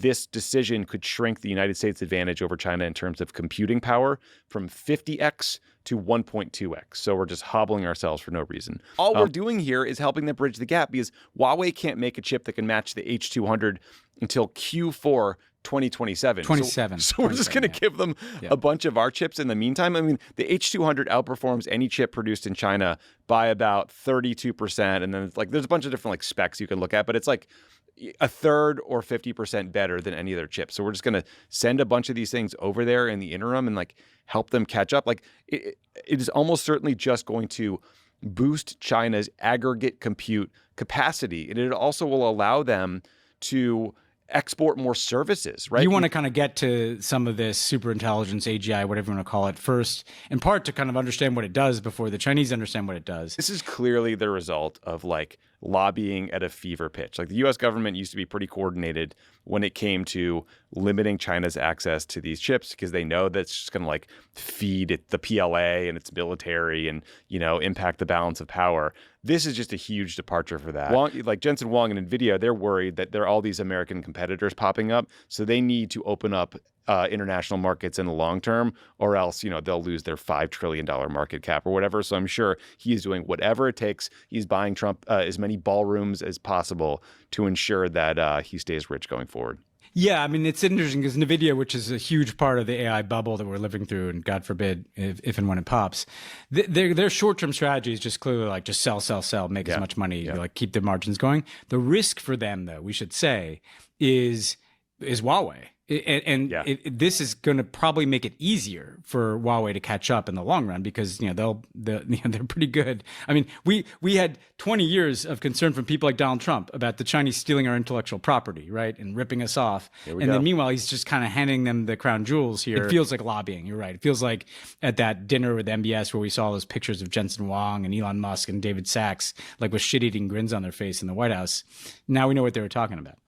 this decision could shrink the United States' advantage over China in terms of computing power from 50x to 1.2x. So we're just hobbling ourselves for no reason. All we're doing here is helping them bridge the gap because Huawei can't make a chip that can match the H200 until Q4 2027. So we're just going to give them a bunch of our chips in the meantime. I mean, the H200 outperforms any chip produced in China by about 32%. And then it's like, there's a bunch of different like specs you can look at, but it's like a third or 50% better than any other chip. So we're just going to send a bunch of these things over there in the interim and like help them catch up. Like it is almost certainly just going to boost China's aggregate compute capacity. And it also will allow them to export more services, right? You want to kind of get to some of this superintelligence, AGI, whatever you want to call it, first, in part to kind of understand what it does before the Chinese understand what it does. This is clearly the result of like lobbying at a fever pitch. Like the US government used to be pretty coordinated when it came to limiting China's access to these chips because they know that's just going to like feed the PLA and its military and, impact the balance of power. This is just a huge departure for that. Like Jensen Huang and NVIDIA, they're worried that there are all these American competitors popping up. So they need to open up international markets in the long term, or else, they'll lose their $5 trillion market cap or whatever. So I'm sure he is doing whatever it takes. He's buying Trump as many ballrooms as possible to ensure that he stays rich going forward. Yeah, I mean, it's interesting because NVIDIA, which is a huge part of the AI bubble that we're living through, and God forbid if and when it pops, their short-term strategy is just clearly like just sell, make as much money, like keep the margins going. The risk for them, though, we should say, is Huawei. This is going to probably make it easier for Huawei to catch up in the long run because they're pretty good. I mean, we had 20 years of concern from people like Donald Trump about the Chinese stealing our intellectual property, right, and ripping us off. Then meanwhile, he's just kind of handing them the crown jewels here. It feels like lobbying. You're right. It feels like at that dinner with MBS where we saw those pictures of Jensen Huang and Elon Musk and David Sachs, like with shit-eating grins on their face in the White House. Now we know what they were talking about.